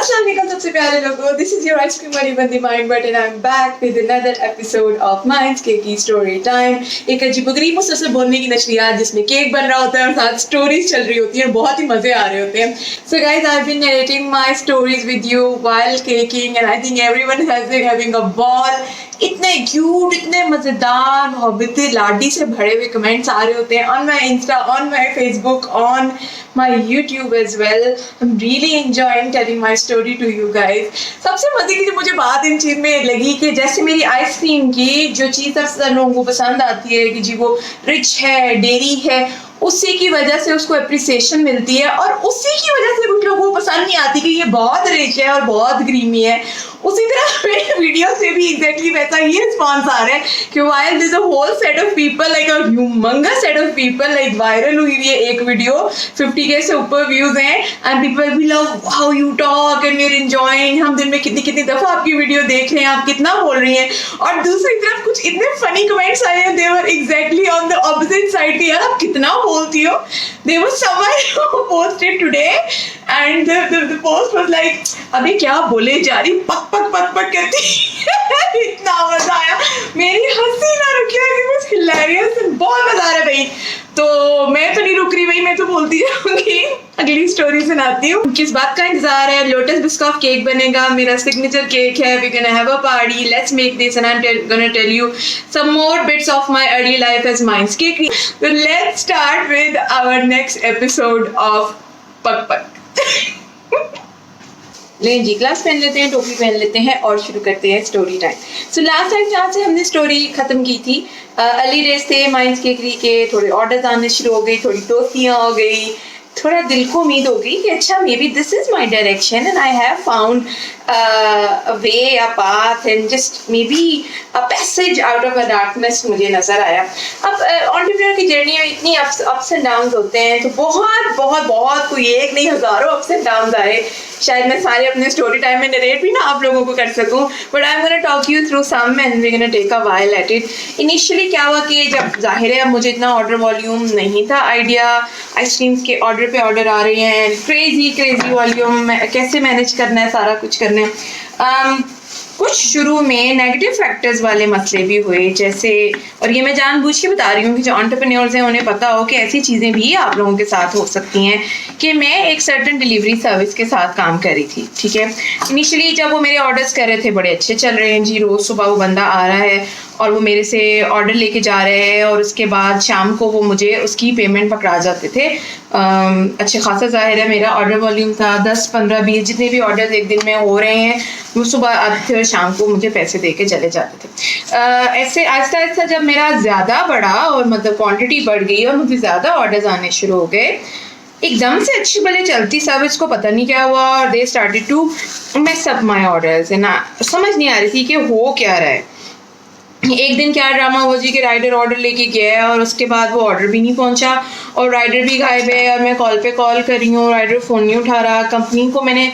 अस्सलाम वालेकुम सबसे प्यारे लोगों, दिस इज योर आइसक्रीम वाली बंदी mind but and I am back with another episode of minds cake की स्टोरी टाइम। एक अजीबोगरीब मुसलसल बोलने की नशरियात जिसमें केक बन रहा होता है और साथ स्टोरीज चल रही होती है, बहुत ही मजे आ रहे होते हैं। So guys, I have been narrating my stories with you while caking and I think everyone has been having a ball. इतने क्यूट, इतने मजेदार, मोहब्बतें लाडी से भरे हुए कमेंट्स आ रहे होते हैं on my Insta, on my Facebook, on my YouTube as well. I am really enjoying telling my story to you guys. सबसे मजे की जो मुझे बात इन चीज में लगी कि जैसे मेरी आइसक्रीम की जो चीज़ अक्सर लोगों को पसंद आती है कि जी वो रिच है, डेयरी है, उसी की वजह से उसको अप्रिसिएशन मिलती है, और उसी की वजह से कुछ लोगों को पसंद नहीं आती कि ये बहुत रिच है और बहुत क्रीमी है। उसी तरह मेरे वीडियो से भी एग्जैक्टली वैसा ही रिस्पॉन्स आ रहा है कि while this a whole set of people, like a humongous set of people, like viral हुई हुई है एक वीडियो, 50K से ऊपर व्यूज हैं, and people we love how you talk and we are enjoying. हम दिन में कितनी कितनी दफा आपकी वीडियो देख रहे हैं, आप कितना बोल रही हैं। और दूसरी तरफ कुछ इतने फनी कमेंट्स आए हैं, they were exactly on the opposite side कि यार आप कितना बोलती हो। There was someone who posted today and the post was like, अबे क्या बोले जा रही, पक पक पक पक करती। इतना मजा आया, मेरी हंसी ना रुकी, it was hilarious, बहुत मजा आ रहा है भाई। तो मैं तो नहीं रुक रही भाई, मैं तो बोलती जाऊंगी। अगली स्टोरी सुनाती हूँ। किस बात का इंतजार है? लोटस बिस्कॉफ केक बनेगा, मेरा सिग्नेचर केक है। We gonna have a party, let's make this and I am gonna tell you some more bits of my early life as minds cake. So let's start with our next episode of पक पक। लें जी, glass पहन लेते हैं, टोपी पहन लेते हैं और शुरू करते हैं story time. So last time जहाँ से हमने स्टोरी खत्म की थी, अर्ली डेज थे माइंड्स केकरी के, थोड़े ऑर्डर्स आने शुरू हो गई, थोड़ी दोस्तियाँ हो गई, थोड़ा दिल को उम्मीद हो गई कि अच्छा may be this is my direction and I have found a way, a path and just may be a passage out of a darkness मुझे नजर आया। अब एंटरप्रेन्योर की जर्नी में इतनी अप्स एंड डाउन होते हैं, तो बहुत बहुत बहुत कोई एक नहीं हजारों अप्स एंड डाउन आए। शायद मैं सारे अपने स्टोरी टाइम में नरेट भी ना आप लोगों को कर सकूं, but I am gonna talk you through some and we gonna take a while at it. Initially क्या हुआ कि जब जाहिर है अब मुझे इतना ऑर्डर वॉल्यूम नहीं था, आइडिया आइसक्रीम्स के ऑर्डर पे ऑर्डर आ रहे हैं, क्रेजी वॉल्यूम, कैसे मैनेज करना है, सारा कुछ करना है। कुछ शुरू में नेगेटिव फैक्टर्स वाले मसले भी हुए, जैसे, और ये मैं जानबूझ के बता रही हूँ कि जो एंटरप्रेन्योर्स हैं उन्हें पता हो कि ऐसी चीज़ें भी आप लोगों के साथ हो सकती हैं, कि मैं एक सर्टेन डिलीवरी सर्विस के साथ काम कर रही थी। ठीक है, इनिशियली जब वो मेरे ऑर्डर्स कर रहे थे, बड़े अच्छे चल रहे हैं जी, रोज़ सुबह वो बंदा आ रहा है और वो मेरे से ऑर्डर लेके जा रहे हैं, और उसके बाद शाम को वो मुझे उसकी पेमेंट पकड़ा जाते थे। अच्छे खासा जाहिर है मेरा ऑर्डर वॉल्यूम था 10, 15, 20 जितने भी ऑर्डर एक दिन में हो रहे हैं, वो सुबह आते थे और शाम को मुझे पैसे दे के चले जाते थे। ऐसे आहिस्ता आहिस्ता जब मेरा ज़्यादा बढ़ा और मतलब क्वांटिटी बढ़ गई और मुझे ज़्यादा ऑर्डर्स आने शुरू हो गए, एकदम से अच्छी भले चलती सर्विस को पता नहीं क्या हुआ और they started to mess up my orders. ना समझ नहीं आ रही थी कि हो क्या रहा है। एक दिन क्या ड्रामा हुआ जी कि राइडर ऑर्डर लेके गया है और उसके बाद वो ऑर्डर भी नहीं पहुंचा और राइडर भी गायब है, और मैं कॉल पे कॉल कर रही हूँ, राइडर फ़ोन नहीं उठा रहा। कंपनी को मैंने,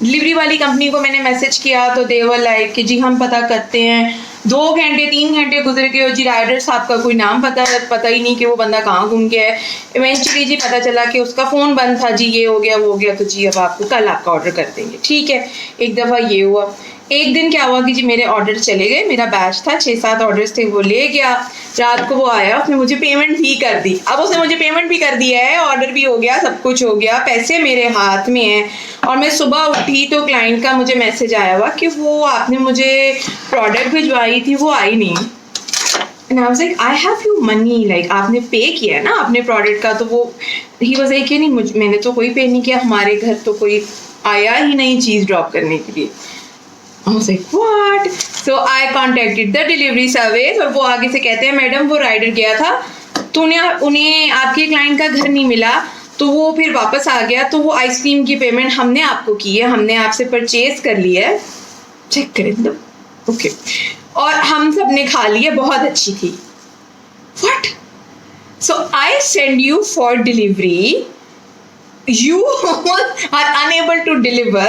डिलीवरी वाली कंपनी को मैंने मैसेज किया तो दे वर लाइक कि जी हम पता करते हैं। 2 घंटे 3 घंटे गुजर गए जी, राइडर साहब का कोई नाम पता ही नहीं कि वो बंदा कहाँ घूम गया है। इवेंचुअली जी पता चला कि उसका फ़ोन बंद था जी, ये हो गया वो हो गया, तो जी अब आपको कल आपका ऑर्डर कर देंगे। ठीक है, एक दफ़ा ये हुआ। एक दिन क्या हुआ कि जी मेरे ऑर्डर चले गए, मेरा बैच था 6-7 ऑर्डर्स थे, वो ले गया। रात को वो आया, उसने मुझे पेमेंट भी कर दी। अब उसने मुझे पेमेंट भी कर दिया है, ऑर्डर भी हो गया, सब कुछ हो गया, पैसे मेरे हाथ में हैं। और मैं सुबह उठी तो क्लाइंट का मुझे मैसेज आया हुआ कि वो आपने मुझे प्रोडक्ट भिजवाई थी वो आई नहीं। And I was like I have you money, like आपने पे किया है ना अपने प्रोडक्ट का। तो वो ही वाज लाइक नहीं, मैंने तो कोई पे नहीं किया, हमारे घर तो कोई आया ही नहीं चीज़ ड्रॉप करने के लिए। I was like, what? So I contacted the delivery service और वो आगे से कहते हैं मैडम वो राइडर गया था तो उन्हें आपके क्लाइंट का घर नहीं मिला, तो वो फिर वापस आ गया, तो वो आइसक्रीम की पेमेंट हमने आपको की है, हमने आपसे परचेज कर लिया है, चेक करें दो, ओके, और हम सब ने खा लिया, बहुत अच्छी थी। What? So I send you for delivery, you are unable to deliver,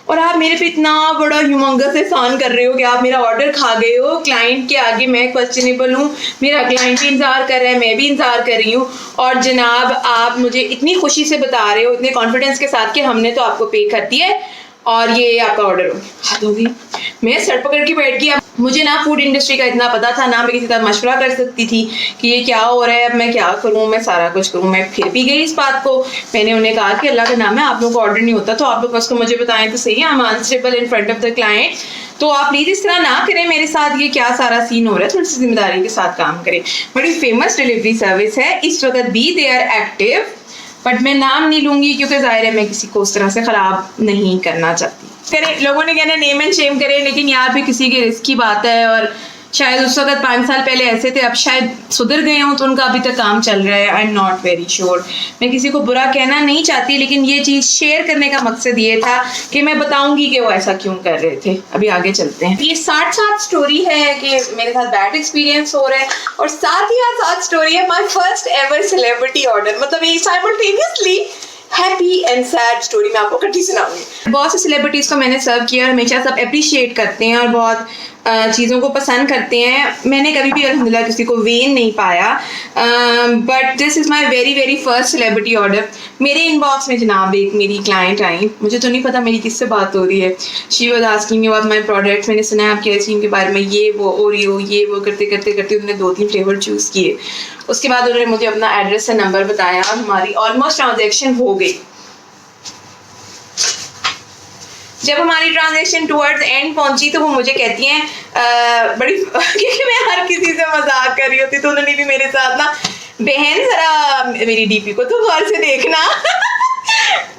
और आप मेरे पे इतना बड़ा ह्यूमंगस एहसान कर रहे हो कि आप मेरा ऑर्डर खा गए हो। क्लाइंट के आगे मैं क्वेश्चनेबल हूँ, मेरा क्लाइंट भी इंतजार कर रहा है, मैं भी इंतजार कर रही हूँ, और जनाब आप मुझे इतनी खुशी से बता रहे हो, इतने कॉन्फिडेंस के साथ कि हमने तो आपको पे कर दिया है और ये आपका ऑर्डर हो गया। हद होगी। मैं सर पकड़ के बैठ गया। मुझे ना फूड इंडस्ट्री का इतना पता था, ना मैं किसी तरह मशवरा कर सकती थी कि ये क्या हो रहा है, अब मैं क्या करूँ, मैं सारा कुछ करूँ। मैं फिर भी गई इस बात को। मैंने उन्हें कहा कि अल्लाह का नाम है, आप लोगों को ऑर्डर नहीं होता तो आप लोग उसको मुझे बताएं तो सही है, I am answerable in front of the client, तो आप प्लीज इस तरह ना करें मेरे साथ, ये क्या सारा सीन हो रहा है, थोड़ी सी जिम्मेदारी के साथ काम करें। बड़ी फेमस डिलीवरी सर्विस है इस वक्त भी, दे आर एक्टिव, बट मैं नाम नहीं लूंगी क्योंकि जाहिर है मैं किसी को उस तरह से खराब नहीं करना चाहती। करें लोगों ने कहना नेम एंड शेम करें, लेकिन यहाँ पे किसी के रिस्क की बात है, और शायद उस वक्त 5 साल पहले ऐसे थे, अब शायद सुधर गए हों तो उनका अभी तक काम चल रहा है। I am not very sure. मैं किसी को बुरा कहना नहीं चाहती, लेकिन ये चीज़ शेयर करने का मकसद ये था कि मैं बताऊंगी कि वो ऐसा क्यों कर रहे थे। अभी आगे चलते हैं। ये साथ स्टोरी है कि मेरे साथ बैड एक्सपीरियंस हो रहा है, और साथ ही साथ स्टोरी है my first ever celebrity order. मतलब ये simultaneously happy and sad story मैं आपको इकट्ठी सुनाऊंगी। बहुत से सेलिब्रिटीज़ को मैंने सर्व किया और हमेशा सब अप्रिशिएट करते हैं और बहुत चीज़ों को पसंद करते हैं। मैंने कभी भी अल्हम्दुलिल्लाह किसी को वेन नहीं पाया, but this is my very very first celebrity order. मेरे इनबॉक्स में जनाब एक मेरी क्लाइंट आई, मुझे तो नहीं पता मेरी किससे बात हो रही है। She was asking me about my products. मैंने सुना है आपकी आइसक्रीम के बारे में, ये वो ओरियो ये वो करते करते करते उन्होंने 2-3 फ्लेवर चूज़ किए। उसके बाद उन्होंने मुझे अपना एड्रेस से नंबर बताया, हमारी ऑलमोस्ट ट्रांजेक्शन हो गई। जब हमारी ट्रांजेक्शन टुवर्ड्स एंड पहुंची तो वो मुझे कहती हैं बड़ी क्योंकि मैं हर किसी से मजाक कर रही होती, तो उन्होंने भी मेरे साथ ना, बहन जरा मेरी डीपी को तो गौर से देखना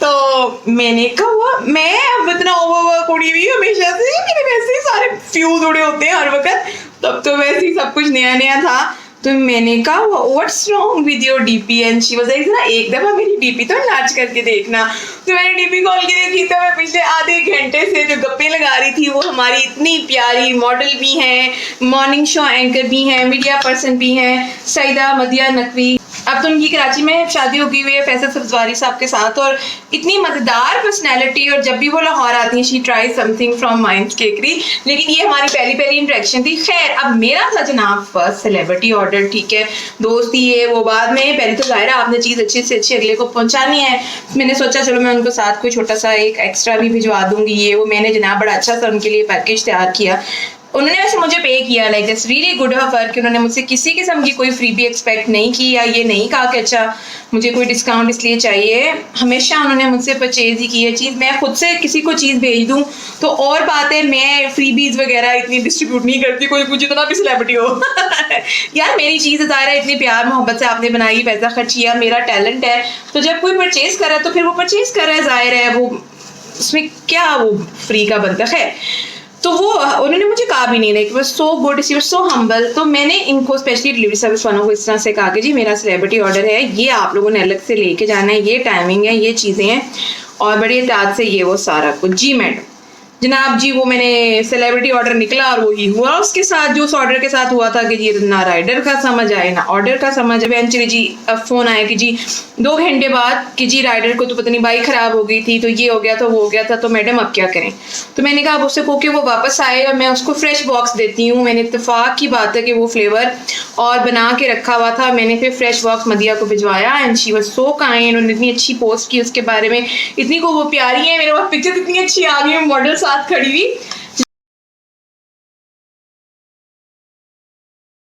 तो मैंने कहा मैं अब इतना ओवर उड़ी हुई हमेशा से, मेरे वैसे ही सारे फ्यूज उड़े होते हैं हर वक्त, तब तो वैसे ही सब कुछ नया नया था। तो मैंने कहा what's wrong with your DP, and she was like जरा एक दफा मेरी डीपी तो नाच करके देखना। तो मैंने डीपी खोल के देखी तो मैं पिछले आधे घंटे से जो गप्पे लगा रही थी वो हमारी इतनी प्यारी मॉडल भी हैं, मॉर्निंग शो एंकर भी हैं, मीडिया पर्सन भी हैं, सईदा मदिया नकवी। अब तो उनकी कराची में शादी हो गई हुई है फैसल सब्जवारी साहब के साथ, और इतनी मजेदार पर्सनैलिटी, और जब भी वो लाहौर आती हैं she try something from Minds Cakery. लेकिन ये हमारी पहली इंटरेक्शन थी। खैर अब मेरा था जनाब फर्स्ट सेलिब्रिटी ऑर्डर, ठीक है, दोस्ती ये वो बाद में, पहले तो जाहिर है आपने चीज़ अच्छी से अच्छी अगले को पहुंचानी है। मैंने सोचा चलो मैं उनको साथ कोई छोटा सा एक एक्स्ट्रा भी भिजवा दूंगी, ये वो। मैंने जनाब बड़ा अच्छा सा उनके लिए पैकेज तैयार किया। उन्होंने वैसे मुझे पे किया, like that's really good of her कि उन्होंने मुझसे किसी किस्म की कोई फ्री भी एक्सपेक्ट नहीं की, या ये नहीं कहा कि अच्छा मुझे कोई डिस्काउंट इसलिए चाहिए। हमेशा उन्होंने मुझसे परचेज ही की है चीज़। मैं खुद से किसी को चीज़ भेज दूँ तो और बात है, मैं फ्रीबीज वगैरह इतनी डिस्ट्रीब्यूट नहीं करती, कोई मुझे जितना भी सेलिब्रिटी हो यार मेरी चीज़ ज़ाहिर है इतनी प्यार मोहब्बत से आपने बनाई, पैसा खर्च किया, मेरा टैलेंट है, तो जब कोई परचेज कर रहा है तो फिर वो परचेज कर रहा है, जाहिर है वो उसमें क्या वो फ्री का बनता है। तो वो उन्होंने मुझे कहा भी नहीं, like was so good, she was so humble. तो मैंने इनको स्पेशली डिलीवरी सर्विस वालों को इस तरह से कहा कि जी मेरा सेलिब्रिटी ऑर्डर है, ये आप लोगों ने अलग से लेके जाना है, ये टाइमिंग है, ये चीज़ें हैं, और बड़ी एहतियात से ये वो सारा कुछ। जी मैडम जनाब जी, वो मैंने सेलिब्रिटी ऑर्डर निकला और वही हुआ उसके साथ जो उस ऑर्डर के साथ हुआ था कि जी ना राइडर का समझ आए ना ऑर्डर का समझ। इवेंचुअली जी अब फ़ोन आया कि जी 2 घंटे बाद कि जी राइडर को तो पता नहीं बाइक ख़राब हो गई थी, तो ये हो गया था वो हो गया था, तो मैडम अब क्या करें। तो मैंने कहा अब उससे को कि वो वापस आए और मैं उसको फ्रेश बॉक्स देती हूँ। मैंने इत्तेफाक की बात है कि वो फ्लेवर और बना के रखा हुआ था, मैंने फिर फ्रेश बॉक्स मदिया को भिजवाया, and she was so kind. उन्होंने इतनी अच्छी पोस्ट की उसके बारे में, इतनी को वो प्यारी है, मेरे पास पिक्चर इतनी अच्छी आ गई, मॉडल साथ खड़ी हुई।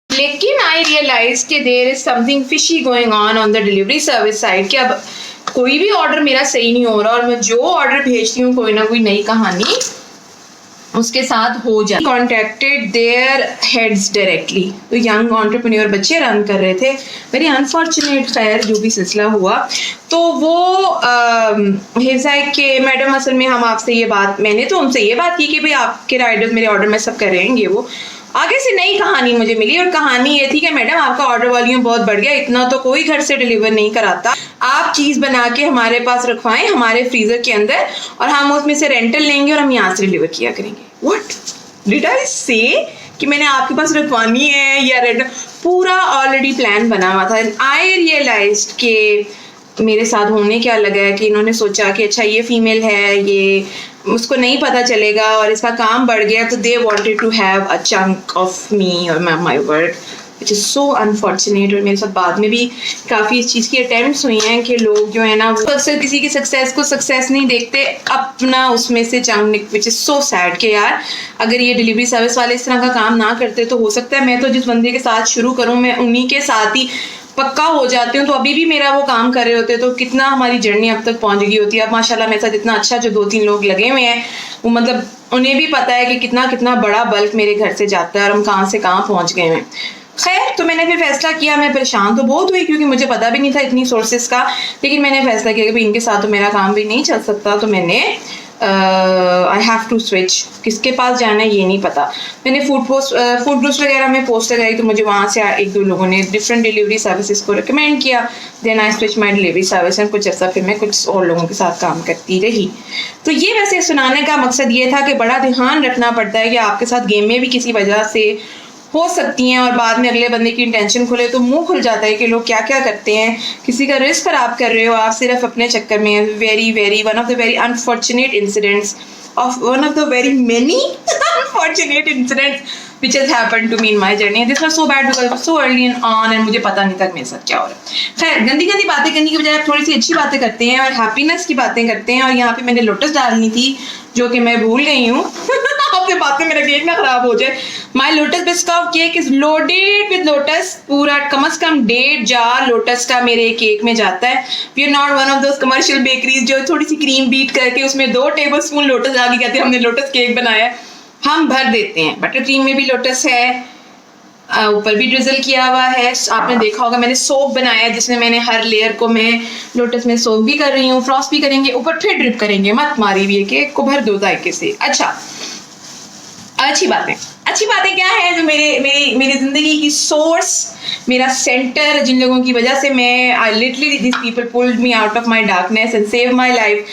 लेकिन आई रियलाइज कि there is something fishy going on the delivery service side, कि अब कोई भी ऑर्डर मेरा सही नहीं हो रहा और मैं जो ऑर्डर भेजती हूँ कोई ना कोई नई कहानी उसके साथ हो जाए। कॉन्टेक्टेड देयर हेड्स डायरेक्टली, तो यंग एंटरप्रेन्योर बच्चे रन कर रहे थे, वेरी अनफॉर्चुनेट। खैर जो भी सिलसिला हुआ तो वो हिफाइक के मैडम असल में हम आपसे ये बात, मैंने तो उनसे ये बात की कि भाई आपके राइडर्स मेरे ऑर्डर में सब करेंगे। वो आगे से नई कहानी मुझे मिली और कहानी ये थी कि मैडम आपका ऑर्डर वॉल्यूम बहुत बढ़ गया, इतना तो कोई घर से डिलीवर नहीं कराता, आप चीज़ बना के हमारे पास रखवाएं हमारे फ्रीजर के अंदर और हम उसमें से रेंटल लेंगे और हम यहाँ से डिलीवर किया करेंगे। व्हाट डिड आई से कि मैंने आपके पास रखवानी है या रेंटल, पूरा ऑलरेडी प्लान बना हुआ था। आई रियलाइज्ड कि मेरे साथ होने क्या लगा है कि इन्होंने सोचा कि अच्छा ये फीमेल है, ये उसको नहीं पता चलेगा और इसका काम बढ़ गया, तो they wanted to have a chunk of me और my work, which is so unfortunate. और मेरे साथ बाद में भी काफ़ी इस चीज़ की अटेम्प्ट्स हुई हैं कि लोग जो है ना वो अक्सर किसी की सक्सेस को सक्सेस नहीं देखते, अपना उसमें से chunk, which is so sad कि यार अगर ये डिलीवरी सर्विस वाले इस तरह का काम ना करते तो हो सकता है मैं तो जिस बंदे के साथ शुरू करूँ मैं उन्हीं के साथ ही पक्का हो जाती हूँ, तो अभी भी मेरा वो काम कर रहे होते तो कितना हमारी जर्नी अब तक पहुंच गई होती है। अब माशाल्लाह मेरे साथ इतना अच्छा जो 2-3 लोग लगे हुए हैं, वो मतलब उन्हें भी पता है कि कितना कितना बड़ा बल्क मेरे घर से जाता है और हम कहाँ से कहाँ पहुंच गए हैं। खैर, तो मैंने फिर फैसला किया, मैं परेशान तो बहुत हुई क्योंकि मुझे पता भी नहीं था इतनी सोर्सेज का, लेकिन मैंने फैसला किया कि भाई इनके साथ तो मेरा काम भी नहीं चल सकता, तो मैंने आई हैव टू स्विच। किसके पास जाना है ये नहीं पता। मैंने फूड ग्रुप्स वगैरह में पोस्ट लगाई, तो मुझे वहाँ से 1-2 लोगों ने डिफरेंट डिलीवरी सर्विसेज को रिकमेंड किया। Then I switch my delivery service and कुछ ऐसा फिर मैं कुछ और लोगों के साथ काम करती रही। तो ये वैसे सुनाने का मकसद ये था कि बड़ा ध्यान रखना पड़ता है कि आपके साथ गेम में भी किसी वजह से हो सकती हैं और बाद में अगले बंदे की इंटेंशन खुले तो मुंह खुल जाता है कि लोग क्या क्या करते हैं, किसी का रिस्क खराब कर रहे हो आप सिर्फ अपने चक्कर में। Very very one of the very unfortunate incidents of one of the very many unfortunate incidents which has happened to me in my journey. This was so bad because it was so early on and मुझे पता नहीं था मेरे साथ क्या हो रहा है। खैर, गंदी गंदी बातें करने की बजाय थोड़ी सी अच्छी बातें करते हैं और हैप्पीनेस की बातें करते हैं। और यहाँ पे मैंने लोटस डालनी थी जो कि मैं भूल गई हूँ। आपसे बात में मेरा केक ना खराब हो जाए। My Lotus biscuit cake is loaded with Lotus. पूरा कम से कम 1.5 जार लोटस का मेरे केक में जाता है। We are not one of those commercial bakeries जो थोड़ी सी क्रीम बीट करके उसमें 2 टेबलस्पून लोटस डाल के कहते हैं हमने लोटस केक बनाया है। हम भर देते हैं। बटर क्रीम में भी लोटस है, ऊपर भी ड्रिजल किया हुआ है। आपने देखा होगा मैंने सोप बनाया है जिसमें मैंने हर लेयर को मैं लोटस में सोप भी कर रही हूँ, फ्रॉस्ट भी करेंगे, ऊपर फिर ड्रिप करेंगे। मत मारी भी है केक को भर दो जायके से। अच्छा, अच्छी बातें क्या है जो मेरी जिंदगी की सोर्स, मेरा सेंटर, जिन लोगों की वजह से मैं I literally this people pulled me out of my darkness and save my life.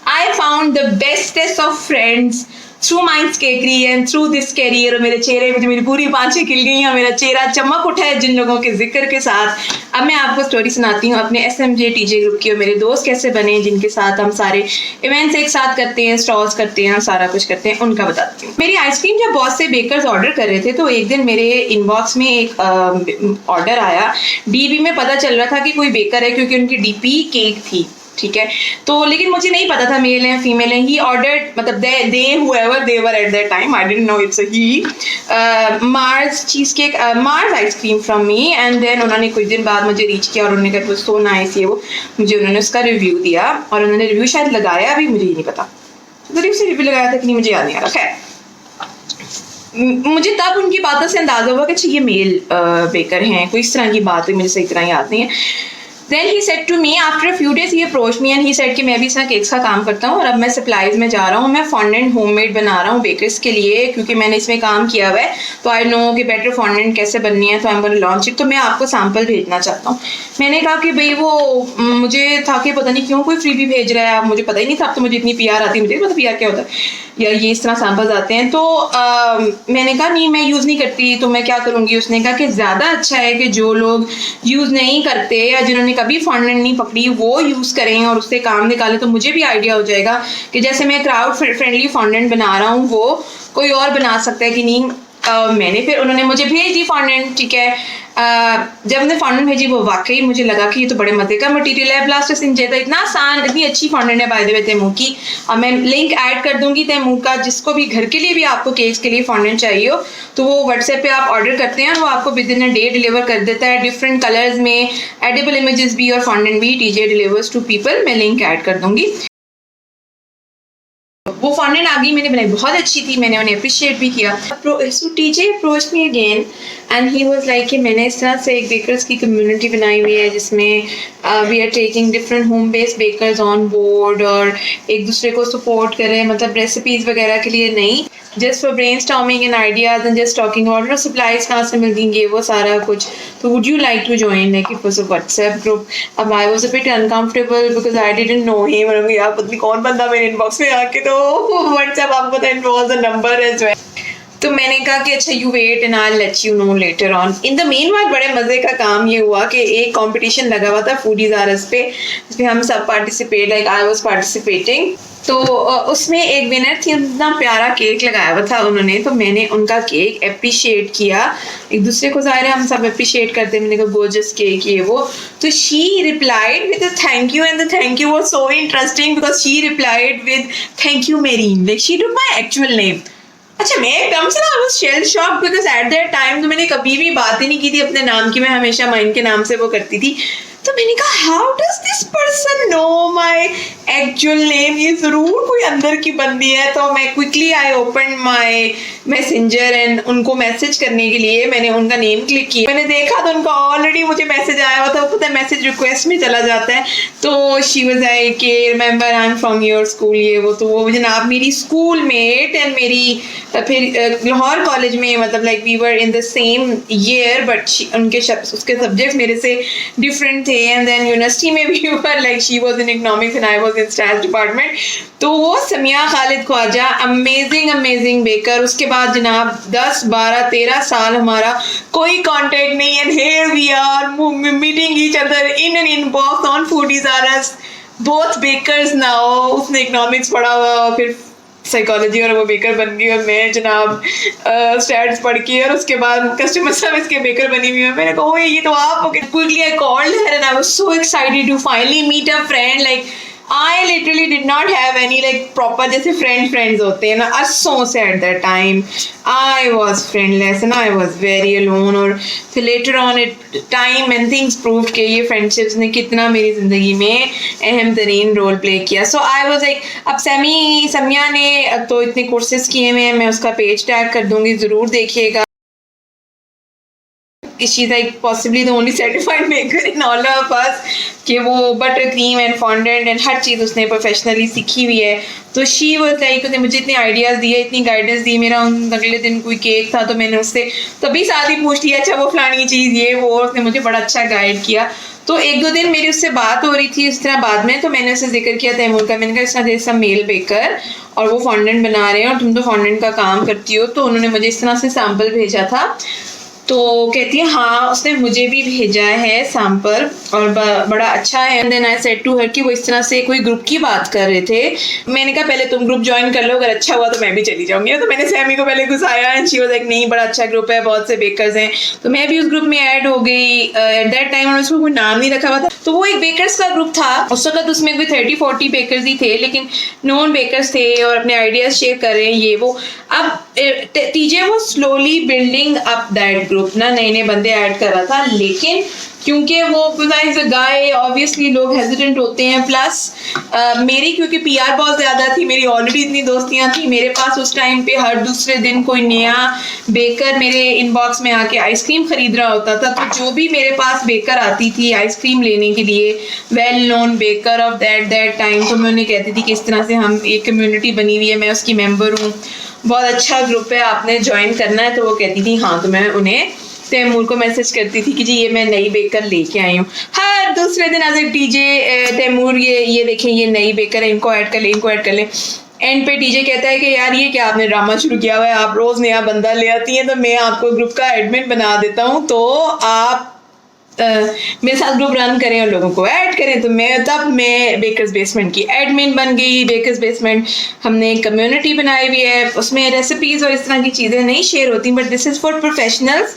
I found the bestest of friends through Minds Cakery and through this career. और मेरे चेहरे में मेरी पूरी बाँछें खिल गई हैं, मेरा चेहरा चमक उठा है जिन लोगों के जिक्र के साथ। अब मैं आपको स्टोरी सुनाती हूँ अपने SMJ TJ ग्रुप की और मेरे दोस्त कैसे बने जिनके साथ हम सारे इवेंट्स एक साथ करते हैं, स्टॉल्स करते हैं और सारा कुछ करते हैं, उनका बताती हूँ। मेरी आइसक्रीम जब बहुत से बेकर्स ऑर्डर कर रहे थे तो एक दिन मेरे इनबॉक्स में एक ऑर्डर आया। DP में पता चल रहा था कि कोई बेकर है क्योंकि उनकी DP केक थी, ठीक है। तो लेकिन मुझे नहीं पता था मेल है फीमेल है। ही ऑर्डर्ड, मतलब दे whoever they were at that time, I didn't know it's a he, Mars cheese cake, Mars ice cream from me. And then उन्होंने कुछ दिन बाद मुझे रीच किया और उन्होंने कहा सो नाइस ये वो, मुझे उन्होंने उसका रिव्यू दिया और उन्होंने रिव्यू शायद लगाया भी, मुझे नहीं पता रिव्यू लगाया था कि नहीं मुझे याद नहीं आ रहा। खैर, मुझे तब उनकी बातों से अंदाजा हुआ कि ये मेल बेकर हैं, कोई इस तरह की बात हुई, मुझे सही तरह याद नहीं है। Then he said to me after a few days he approached me and he said कि मैं भी इस तरह केक्स का काम करता हूँ और अब मैं सप्लाईज में जा रहा हूँ, मैं फॉन्डेंट होममेड बना रहा हूँ बेकर्स के लिए क्योंकि मैंने इसमें काम किया हुआ है तो आई नो कि बेटर फॉन्डेंट कैसे बननी है, तो I am going to launch it, तो मैं आपको सैम्पल भेजना चाहता हूँ। मैंने कहा कि भाई वो मुझे था कि पता नहीं क्यों कोई फ्री भी भेज रहा है, आप मुझे पता ही नहीं था। अब तो मुझे इतनी PR आती है, मुझे पता PR क्या होता है या ये इस तरह सैम्पल्स आते हैं। तो मैंने कहा नहीं मैं यूज़ नहीं करती, तो मैं क्या करूँगी। उसने कहा कि ज़्यादा अच्छा है कि जो लोग यूज़ नहीं करते या जिन्होंने कभी फॉन्डेंट नहीं पकड़ी वो यूज़ करें और उससे काम निकालें, तो मुझे भी आइडिया हो जाएगा कि जैसे मैं क्राउड फ्रेंडली फॉन्डेंट बना रहा हूँ वो कोई और बना सकता है कि नहीं। मैंने फिर उन्होंने मुझे भेज दी फॉन्डेंट, ठीक है। जब मैंने फॉन्डेंट भेजी वो वाकई मुझे लगा कि ये तो बड़े मजे का मटेरियल है। ब्लास्टर इंजेता इतना आसान, इतनी अच्छी फॉन्डेंट है बाय द वे तैमूर की। मैं लिंक ऐड कर दूंगी तैमूर का, जिसको भी घर के लिए भी आपको केक्स के लिए फॉन्डेंट चाहिए हो तो वो व्हाट्सएप पे आप ऑर्डर करते हैं और वो आपको with in a day deliver कर देता है, डिफरेंट कलर्स में, एडिबल इमेजेस भी और फॉन्डेंट भी। TJ डिलीवर्स टू पीपल, मैं लिंक ऐड कर दूंगी। वो फॉन्डेंट आ गई, मैंने बनाई, बहुत अच्छी थी, मैंने उन्हें अप्रिशिएट भी किया। सो TJ approach me again and he was like कि मैंने इस तरह से एक बेकर्स की कम्युनिटी बनाई हुई है जिसमें we are taking different home based bakers on board और एक दूसरे को सपोर्ट करें, मतलब रेसिपीज़ वगैरह के लिए नहीं, just for brainstorming and ideas and just talking order supplies कहाँ से मिलेंगे वो सारा कुछ। तो would you like to join, like it was a WhatsApp group. अब I was a bit uncomfortable because I didn't know him. और यार पता नहीं कौन बंदा मेरे इनबॉक्स में आके, तो व्हाट्सएप आपको पता है it was the number as well. तो मैंने कहा कि अच्छा you wait and I let you know later on. In the main बात बड़े मजे का काम ये हुआ कि एक कंपटीशन लगा हुआ था फूडीज आरएस पे, जिसमें हम सब participate, like I was participating. तो उसमें एक विनर थी, इतना प्यारा केक लगाया हुआ था उन्होंने, तो मैंने उनका केक अप्रिशिएट किया। एक दूसरे को ज़ाहिर है हम सब अप्रिशिएट करते हैं, मैंने कहा गोर्जियस केक ये वो। तो she replied with a thank you, and the thank you was so interesting because she replied with thank you Mehreen, like she took my actual name. अच्छा, मैं एकदम से ना was shell shock because at that time तो मैंने कभी भी बात ही नहीं की थी अपने नाम की, मैं हमेशा माइन के नाम से वो करती थी। तो मैंने कहा how does this person know my actual name, ये जरूर कोई अंदर की बंदी है। तो मैं quickly I open my messenger and उनको मैसेज करने के लिए मैंने उनका नेम क्लिक किया। मैंने देखा तो उनका ऑलरेडी मुझे मैसेज आया हुआ था, पता है मैसेज रिक्वेस्ट में चला जाता है। तो शी वाज लाइक के remember I am from your school ये वो। तो वो जनाब मेरी स्कूल मेट एंड मेरी फिर लाहौर कॉलेज में, मतलब like we were in the same year but उनके उसके सब्जेक्ट मेरे से डिफरेंट थे। एंड देन यूनिवर्सिटी में भी were like she was in economics and I was in stats department. तो वो समिया खालिद ख्वाजा, अमेजिंग बेकर। उसके बाद जनाब 10 12 13 साल हमारा कोई कांटेक्ट नहीं, and here we are meeting each other in an inbox on foodies RS, both bakers now. उसने इकोनॉमिक्स पढ़ा हुआ, फिर साइकोलॉजी, और वो बेकर बन गई, और मैं जनाब स्टैट्स पढ़ के और उसके बाद कस्टमर सर्विस के बेकर बनी हुई है। मैंने कहा ये तो आप। Quickly I called her and I was so excited to finally meet a friend. Like I literally did not have any like proper जैसे friends होते हैं ना, अरसों से at that time I was friendless and I was very alone। और फिर later on it time and things proved कि ये friendships ने कितना मेरी ज़िंदगी में अहम तरीन रोल प्ले किया। So I was like, अब समिया ने तो इतने कोर्सेज किए हुए हैं, मैं उसका पेज टैग कर दूंगी, ज़रूर देखिएगा। She's like possibly the only certified maker in all of us कि वो butter cream and fondant and हर चीज़ उसने प्रोफेशनली सीखी हुई है। तो शी वाज लाइक, उसने मुझे इतने आइडियाज़ दिए, इतनी गाइडेंस दी। मेरा अगले दिन कोई केक था तो मैंने उससे तभी साथ ही पूछ लिया, अच्छा वो फलानी चीज़ ये वो, उसने मुझे बड़ा अच्छा गाइड किया। तो एक दो दिन मेरी उससे बात हो रही थी इस तरह बाद में, तो मैंने उससे जिक्र किया तैमूर का। मैंने कहा इस तरह सब मेल बेकर और वो फॉन्डेंट बना रहे हैं और तुम तो फॉन्डेंट का काम करती हो। तो उन्होंने मुझे इस तरह से सैम्पल भेजा था। तो कहती है हाँ उसने मुझे भी भेजा है सैम्पल और बड़ा अच्छा है। And then I said to her कि वो इस तरह से कोई ग्रुप की बात कर रहे थे। मैंने कहा पहले तुम ग्रुप ज्वाइन कर लो, अगर अच्छा हुआ तो मैं भी चली जाऊंगी। तो मैंने सैमी को पहले घुसाया एंड शी वाज लाइक नहीं बड़ा अच्छा ग्रुप है, बहुत से बेकर्स हैं। तो मैं भी उस ग्रुप में ऐड हो गई। एट दैट टाइम उसको कोई नाम नहीं रखा हुआ था, तो वो एक बेकर्स का ग्रुप था। उस वक्त उसमें कोई 30-40 बेकर्स ही थे, लेकिन नॉन बेकर्स थे और अपने आइडियाज शेयर कर रहे हैं ये वो। अब टीजे वो slowly building up that group ना, नए नए बंदे ऐड कर रहा था, लेकिन क्योंकि वो गाय ऑब्वियसली लोग हेजिडेंट होते हैं। प्लस मेरी क्योंकि पीआर बहुत ज़्यादा थी, मेरी ऑलरेडी इतनी दोस्तियां थी, मेरे पास उस टाइम पे हर दूसरे दिन कोई नया बेकर मेरे इनबॉक्स में आके आइसक्रीम खरीद रहा होता था। तो जो भी मेरे पास बेकर आती थी आइसक्रीम लेने के लिए, well known baker of that time, तो मैं उन्हें कहती थी कि इस तरह से हम एक कम्युनिटी बनी हुई है, मैं उसकी मेम्बर हूँ, बहुत अच्छा ग्रुप है, आपने ज्वाइन करना है। तो वो कहती थी हाँ। तो मैं उन्हें तैमूर को मैसेज करती थी कि जी ये मैं नई बेकर लेके आई हूँ। हर दूसरे दिन आज टीजे तैमूर ये देखें ये नई बेकर है, इनको ऐड कर ले। एंड पे टीजे कहता है कि यार ये क्या आपने ड्रामा शुरू किया हुआ है, आप रोज़ नया बंदा ले आती हैं, तो मैं आपको ग्रुप का एडमिन बना देता हूँ, तो आप मेरे साथ ग्रुप रन करें और लोगों को ऐड करें। तो मैं बेकर्स बेसमेंट की एडमिन बन गई। बेकर्स बेसमेंट हमने एक कम्युनिटी बनाई हुई है, उसमें रेसिपीज़ और इस तरह की चीज़ें नहीं शेयर होती, but this is for professionals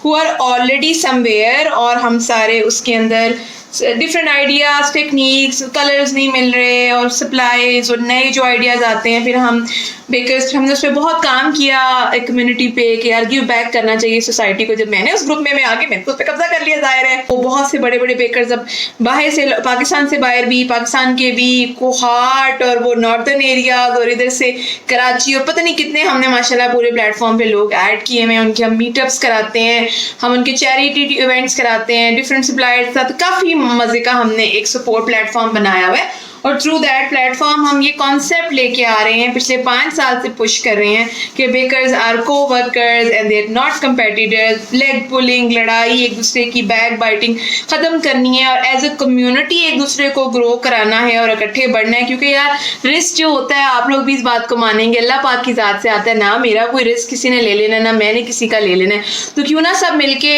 who are already somewhere. और हम सारे उसके अंदर डिफरेंट आइडियाज़, टेक्निक्स, कलर्स नहीं मिल रहे और सप्लाईज और नए जो आइडियाज़ आते हैं, फिर हम बेकर्स हमने उस पर बहुत काम किया एक कम्युनिटी पे कि यार गिव बैक करना चाहिए सोसाइटी को। जब मैंने उस ग्रुप में आके मैंने तो उस पर कब्जा कर लिया, जाहिर है। वो बहुत से बड़े बड़े बेकर्स अब बाहर से, पाकिस्तान से बाहर भी, पाकिस्तान के भी, कोहाट और वो नॉर्दर्न एरियाज और इधर से कराची और पता नहीं कितने हमने माशाल्लाह पूरे प्लेटफॉर्म पे लोग ऐड किए हैं। उनके हम मीटअप्स कराते हैं, हम उनके चैरिटी इवेंट्स कराते हैं डिफरेंट सप्लायर्स के साथ। काफ़ी मज़े का हमने एक सपोर्ट प्लेटफॉर्म बनाया हुआ है और थ्रू दैट प्लेटफॉर्म हम ये कॉन्सेप्ट लेके आ रहे हैं, पिछले 5 साल से पुश कर रहे हैं कि bakers are co workers and they are not competitors. Leg pulling, लड़ाई, एक दूसरे की बैक बाइटिंग ख़त्म करनी है और एज अ कम्युनिटी एक दूसरे को ग्रो कराना है और इकट्ठे बढ़ना है। क्योंकि यार रिस्क जो होता है, आप लोग भी इस बात को मानेंगे, अल्लाह पाक की ज़ात से आता है ना, मेरा कोई रिस्क किसी ने ले लेना, ना मैंने किसी का ले लेना है। तो क्यों ना सब मिलके,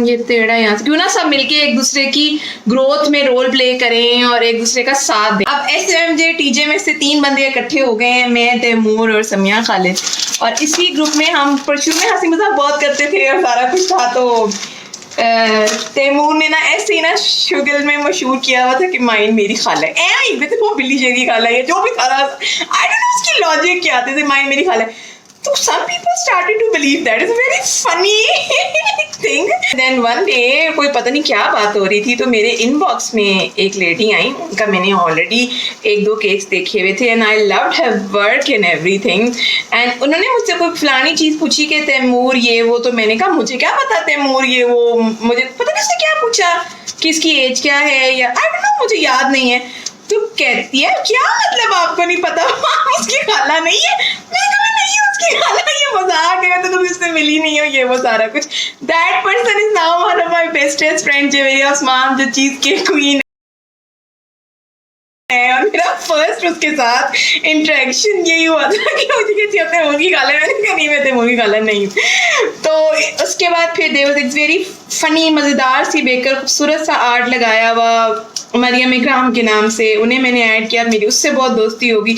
ये टेढ़ा यहाँ से, क्यों ना सब मिलके एक दूसरे की ग्रोथ में रोल प्ले करें और एक दूसरे का साथ दें। अब SMJ TJ में से 3 बंदे इकट्ठे हो गए हैं, मैं, तैमूर और समिया खालिद। और इसी ग्रुप में हम शुरू में हंसी मजाक बहुत करते थे और सारा कुछ था। तो तैमूर ने ना ऐसे ही ना शुगल में मशहूर किया हुआ था कि माइन मेरी खाला है, वो बिल्ली शेर की खाला है, जो भी सारा आई डोंट नो उसकी लॉजिक क्या थे, माइन मेरी खाला है। So some people started to believe that. It's a very funny thing. Then one day कोई पता नहीं क्या बात हो रही थी, तो मेरे इनबॉक्स में एक लेडी आई, उनका मैंने ऑलरेडी 1-2 केक्स देखे हुए थे and I loved her work and everything. And उन्होंने मुझसे कोई फलानी चीज़ पूछी कि तैमूर ये वो, तो मैंने कहा मुझे क्या पता तैमूर ये वो, मुझे पता नहीं उसने क्या पूछा, किसकी एज क्या है या आई डोंट नो, मुझे याद नहीं है। तो कहती है क्या मतलब आपको नहीं पता, उसकी खाला नहीं है? ये मजाक है, तो कभी उससे मिली नहीं हो, ये वो सारा कुछ। That person is now one of my bestest friend, Javeria Usman, जो चीज के क्वीन है। और मेरा फर्स्ट उसके साथ इंटरेक्शन यही हुआ था कि मुझे किसी होते मुर्गी खाला, मैंने कहा नहीं मैं मुर्गी खाला नहीं। तो उसके बाद फिर there was it's very funny, मज़ेदार सी बेकर, खूबसूरत सा आर्ट लगाया हुआ मरियम इकराम के नाम से, उन्हें मैंने ऐड किया, मेरी उससे बहुत दोस्ती होगी।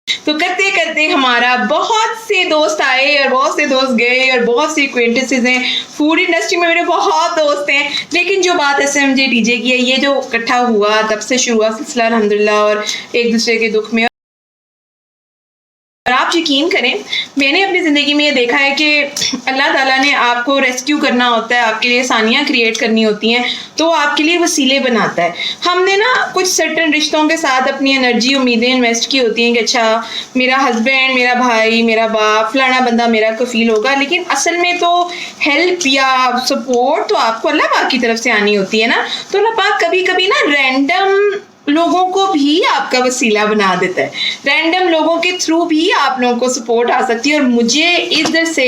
तो करते करते हमारा बहुत से दोस्त आए और बहुत से दोस्त गए और बहुत सी एक्वेंटेंसेस हैं। फूड इंडस्ट्री में मेरे बहुत दोस्त हैं, लेकिन जो बात SMJ TJ की है, ये जो इकट्ठा हुआ तब से शुरू हुआ सिलसिला अल्हम्दुलिल्लाह, और एक दूसरे के दुख में। और आप यकीन करें, मैंने अपनी ज़िंदगी में ये देखा है कि अल्लाह ताला ने आपको रेस्क्यू करना होता है, आपके लिए आसानियाँ क्रिएट करनी होती हैं, तो आपके लिए वसीले बनाता है। हमने ना कुछ सर्टन रिश्तों के साथ अपनी एनर्जी, उम्मीदें इन्वेस्ट की होती हैं कि अच्छा मेरा हस्बैंड, मेरा भाई, मेरा बाप, फलाना बंदा मेरा कफील होगा, लेकिन असल में तो हेल्प या सपोर्ट तो आपको अल्लाह पाक की तरफ से आनी होती है ना। तो अल्लाह पाक कभी कभी ना रैंडम लोगों को भी आपका वसीला बना देता है, रैंडम लोगों के थ्रू भी आप लोगों को सपोर्ट आ सकती है। और मुझे इधर से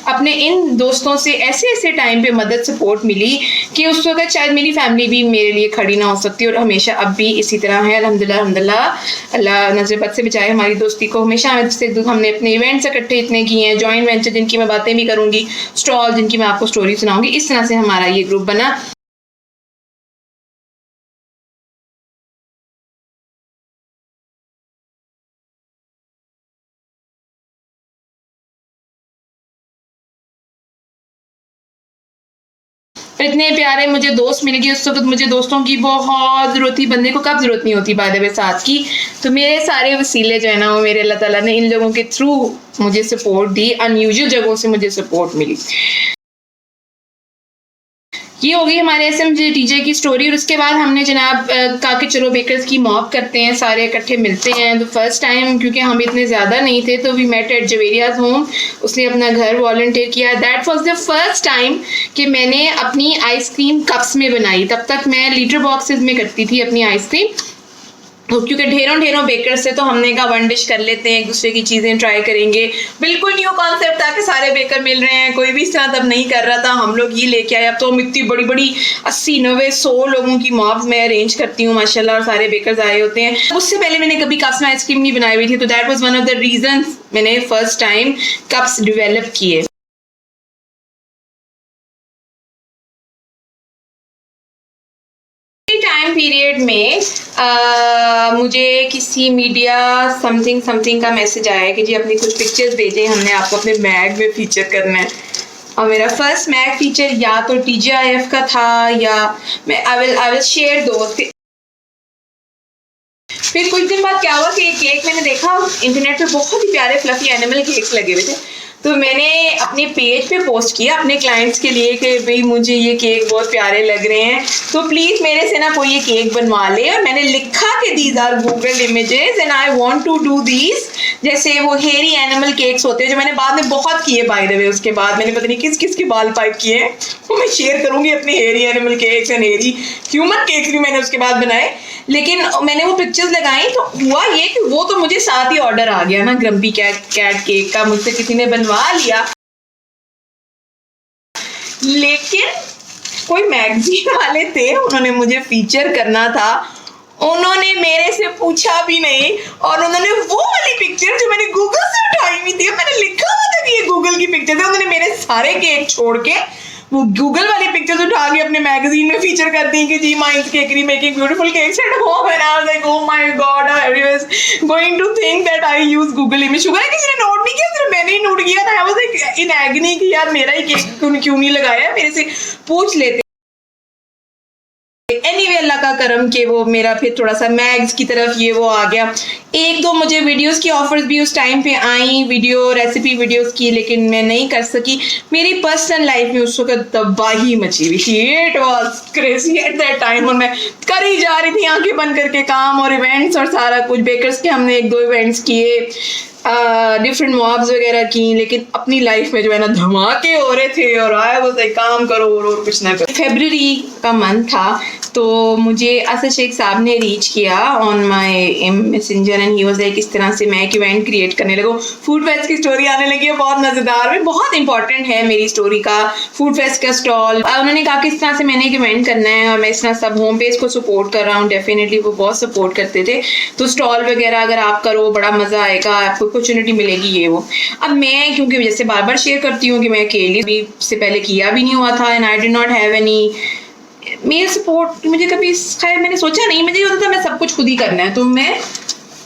अपने इन दोस्तों से ऐसे ऐसे टाइम पे मदद सपोर्ट मिली कि उस वक्त शायद मेरी फैमिली भी मेरे लिए खड़ी ना हो सकती, और हमेशा अब भी इसी तरह है अल्हम्दुलिल्लाह। अल्हम्दुलिल्लाह, अल्लाह नजर बद से बचाए हमारी दोस्ती को हमेशा। हमने अपने इवेंट्स इकट्ठे इतने किए हैं, जॉइंट वेंचर जिनकी मैं बातें भी करूँगी, स्टॉल जिनकी मैं आपको स्टोरी सुनाऊंगी, इस तरह से हमारा ये ग्रुप बना। इतने प्यारे मुझे दोस्त मिल गए, उस वक्त मुझे दोस्तों की बहुत ज़रूरत थी। बंदे को कब ज़रूरत नहीं होती बाय द वे साथ की। तो मेरे सारे वसीले जो है ना, वो मेरे अल्लाह ताला ने इन लोगों के थ्रू मुझे सपोर्ट दी, अनयूजुअल जगहों से मुझे सपोर्ट मिली। ये होगी हमारे SMJ TJ की स्टोरी। और उसके बाद हमने जनाब कहा कि चलो बेकर्स की मॉक करते हैं, सारे इकट्ठे मिलते हैं। तो फर्स्ट टाइम, क्योंकि हम इतने ज़्यादा नहीं थे, तो वी मेट एट जवेरियाज होम। उसने अपना घर वॉलंटियर किया। That was the first time कि मैंने अपनी आइसक्रीम कप्स में बनाई। तब तक मैं लीटर बॉक्सेस में करती थी अपनी आइसक्रीम, तो क्योंकि ढेरों बेकर्स से, तो हमने कहा वन डिश कर लेते हैं, एक दूसरे की चीज़ें ट्राई करेंगे। बिल्कुल न्यू कॉन्सेप्ट था कि सारे बेकर मिल रहे हैं, कोई भी इस तरह तब नहीं कर रहा था। हम लोग ये लेके आए। अब तो हम इतनी बड़ी बड़ी 80, 90, 100 लोगों की मॉब्स मैं अरेंज करती हूँ माशाल्लाह, और सारे बेकर्स आए होते हैं। उससे पहले मैंने कभी कप्स में आइसक्रीम नहीं बनाई हुई थी, तो that was one of the reason मैंने फर्स्ट टाइम कप्स डिवेलप किए। टाइम पीरियड में मुझे किसी मीडिया समथिंग का मैसेज आया कि जी अपनी कुछ पिक्चर्स भेजें, हमने आपको अपने मैग में फीचर करना है। और मेरा फर्स्ट मैग फीचर या तो TGIF का था, या मैं आई विल शेयर दोस्त। फिर कुछ दिन बाद क्या हुआ कि एक केक मैंने देखा इंटरनेट पे, बहुत ही प्यारे फ्लफी एनिमल केक्स लगे हुए थे। तो मैंने अपने पेज पे पोस्ट किया अपने क्लाइंट्स के लिए कि भाई मुझे ये केक बहुत प्यारे लग रहे हैं, तो प्लीज़ मेरे से ना कोई ये केक बनवा ले। और मैंने लिखा कि these are Google images and I want to do these जैसे वो हेयरी एनिमल केक्स होते हैं जो मैंने बाद में बहुत किए बाय द वे, उसके बाद मैंने पता नहीं किस किस के बाल पाइप किए हैं, वो मैं शेयर करूंगी अपने hairy animal cakes and hairy human cakes भी मैंने उसके बाद बनाए। लेकिन मैंने वो पिक्चर्स लगाई तो हुआ ये कि वो तो मुझे साथ ही ऑर्डर आ गया ना ग्रम्पी कैट केक का, मुझसे किसी ने बनवा लिया। लेकिन कोई मैगजीन वाले थे, उन्होंने मुझे फीचर करना था, उन्होंने मेरे से पूछा भी नहीं और उन्होंने वो वाली पिक्चर जो मैंने गूगल से उठाई हुई थी, मैंने लिखा हुआ था कि ये गूगल की पिक्चर है, उन्होंने मेरे सारे केक छोड़ के वो गूगल वाली पिक्चर्स उठा के अपने मैगजीन में फीचर करती हैं कि G minds cakery making beautiful cakes at home, and I was like oh my god, I was going to think that I use Google image. शुक्र है किसी ने नोट नहीं किया, सिर्फ मैंने ही नोट किया। आई वाज लाइक इन एग्नी कि यार मेरा ही केक क्यों नहीं लगाया, मेरे से पूछ लेते। एनीवे अल्लाह का करम के वो मेरा फिर थोड़ा सा मैग्स की तरफ ये वो आ गया। एक दो मुझे वीडियोस की ऑफर्स भी उस टाइम पे आई, वीडियो रेसिपी वीडियोस की, लेकिन मैं नहीं कर सकी। मेरी पर्सनल लाइफ में उस वक्त तबाही मची हुई थी, it was crazy eight that time, और मैं कर ही जा रही थी आंखें बंद करके काम और इवेंट्स और सारा कुछ। बेकर्स के हमने एक दो इवेंट्स किए, डिफरेंट मॉब्स वगैरह की, लेकिन अपनी लाइफ में जो है ना धमाके हो रहे थे और आया वो काम करो और कुछ ना करो। फरवरी का मंथ था तो मुझे असद शेख साहब ने रीच किया on my messenger and he was like इस तरह से मैं एक इवेंट क्रिएट करने लगो, फूड फेस्ट की स्टोरी आने लगी है, बहुत मज़ेदार है, बहुत इंपॉर्टेंट है मेरी स्टोरी का फूड फेस्ट का स्टॉल। उन्होंने कहा कि इस तरह से मैंने एक इवेंट करना है और मैं इस तरह सब होम पेज को सपोर्ट कर रहा हूँ। डेफिनेटली वो बहुत सपोर्ट करते थे, तो स्टॉल वगैरह अगर आप करो बड़ा मज़ा आएगा, आपको अपॉर्चुनिटी मिलेगी ये वो। अब मैं क्योंकि जैसे बार बार शेयर करती हूँ कि मैं अकेली भी से पहले किया भी नहीं हुआ था and I did not have any male support, मुझे कभी खैर मैंने सोचा नहीं, मुझे ये होता था मैं सब कुछ खुद ही करना है। तो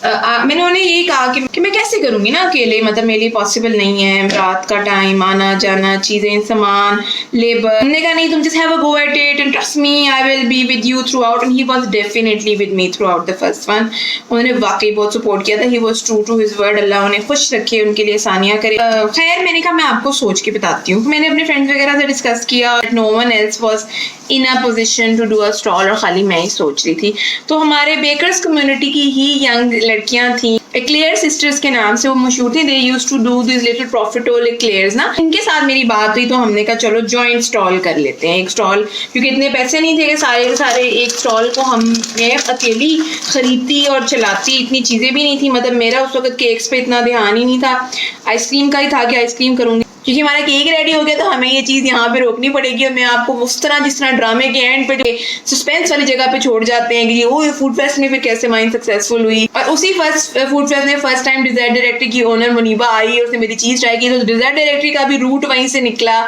मैंने उन्हें यही कहा कि मैं कैसे करूँगी ना अकेले, मतलब मेरे लिए पॉसिबल नहीं है, रात का टाइम, आना जाना, चीज़ें, सामान, लेबर। हमने कहा नहीं तुम just have a go at it and trust me I will be with you throughout, and he was definitely with me throughout the first one. उन्होंने वाकई बहुत सपोर्ट किया था, he was true to his word. अल्लाह उन्हें खुश रखे, उनके लिए आसानियाँ करे। खैर मैंने कहा मैं आपको सोच के बताती हूँ। मैंने अपने फ्रेंड्स वगैरह से डिस्कस किया, no one else was in a position to do a stall, और खाली मैं ही सोच रही थी। तो हमारे बेकर्स कम्युनिटी की ही यंग लड़कियां थी, एक्लेयर सिस्टर्स के नाम से वो मशहूर थी, they used to do this little profiterole eclairs ना, इनके साथ मेरी बात हुई तो हमने कहा चलो जॉइंट स्टॉल कर लेते हैं, एक स्टॉल, क्योंकि इतने पैसे नहीं थे कि सारे एक स्टॉल को मैं अकेली खरीदती और चलाती, इतनी चीज़ें भी नहीं थी, मतलब मेरा उस वक्त केक्स पे इतना ध्यान ही नहीं था, आइसक्रीम का ही था कि आइसक्रीम करूँगी, क्योंकि हमारा केक रेडी हो गया तो हमें ये चीज़ यहाँ पे रोकनी पड़ेगी। और मैं आपको उस तरह जिस तरह ड्रामे के एंड पे जो सस्पेंस वाली जगह पे छोड़ जाते हैं कि वो फूड फेस्ट में फिर कैसे माइन सक्सेसफुल हुई। और उसी फूड फेस्ट में फर्स्ट टाइम डिज़ायर डायरेक्टरी की ओनर मुनीबा आई और उसने मेरी चीज़ ट्राई की, तो डिज़ायर डायरेक्टरी का भी रूट वहीं से निकला।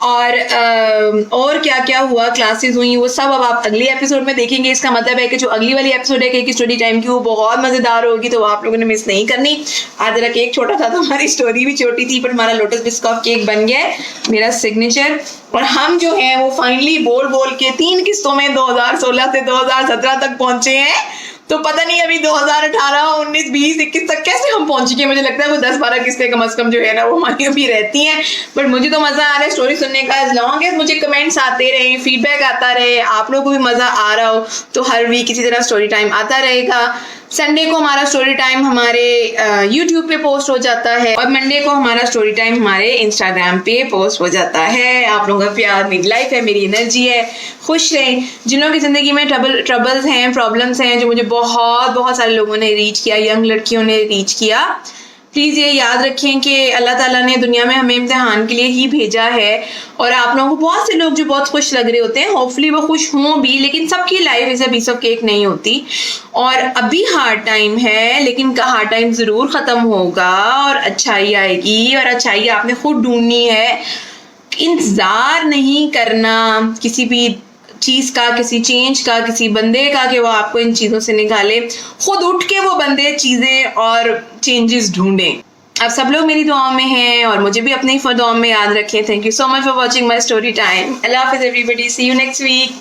और क्या क्या हुआ, क्लासेस हुई, वो सब अब आप अगले एपिसोड में देखेंगे। इसका मतलब है कि जो अगली वाली एपिसोड है केक स्टोरी टाइम की, वो बहुत मज़ेदार होगी, तो आप लोगों ने मिस नहीं करनी। आज जरा केक छोटा था तो हमारी स्टोरी भी छोटी थी, पर हमारा लोटस बिस्कॉफ केक बन गया है, मेरा सिग्नेचर। और हम जो है वो फाइनली बोल बोल के 3 किस्तों में 2016 से 2017 तक पहुंचे हैं। तो पता नहीं अभी 2018, 19, 20, 21 तक कैसे हम पहुंचेंगे। मुझे लगता है वो 10-12 किस्तें कम से कम जो है ना वो हमारी अभी रहती हैं। बट मुझे तो मज़ा आ रहा है स्टोरी सुनने का। एज लॉन्ग एज मुझे कमेंट्स आते रहे, फीडबैक आता रहे, आप लोगों को भी मज़ा आ रहा हो, तो हर वीक इसी तरह स्टोरी टाइम आता रहेगा। संडे को हमारा स्टोरी टाइम हमारे यूट्यूब पे पोस्ट हो जाता है और मंडे को हमारा स्टोरी टाइम हमारे इंस्टाग्राम पे पोस्ट हो जाता है। आप लोगों का प्यार मेरी लाइफ है, मेरी एनर्जी है। खुश रहें। जिन लोगों की ज़िंदगी में ट्रबल्स हैं, प्रॉब्लम्स हैं, जो मुझे बहुत सारे लोगों ने रीच किया, यंग लड़कियों ने रीच किया, प्लीज़ ये याद रखें कि अल्लाह ताला ने दुनिया में हमें इम्तिहान के लिए ही भेजा है। और आप लोगों को बहुत से लोग जो बहुत खुश लग रहे होते हैं, होपफुली वो खुश हों भी, लेकिन सबकी life is a piece of cake नहीं होती। और अभी हार्ड टाइम है, लेकिन हार्ड टाइम ज़रूर ख़त्म होगा और अच्छाई आएगी। और अच्छाई आपने खुद ढूंढनी है, इंतज़ार नहीं करना किसी भी चीज़ का, किसी चेंज का, किसी बंदे का कि वो आपको इन चीज़ों से निकाले। खुद उठ के वो बंदे, चीज़ें और चेंजेस ढूंढें। अब सब लोग मेरी दुआओं में हैं और मुझे भी अपनी दुआओं में याद रखें। Thank you so much for watching my story time. अल्लाह हाफिज़ everybody, see you next week.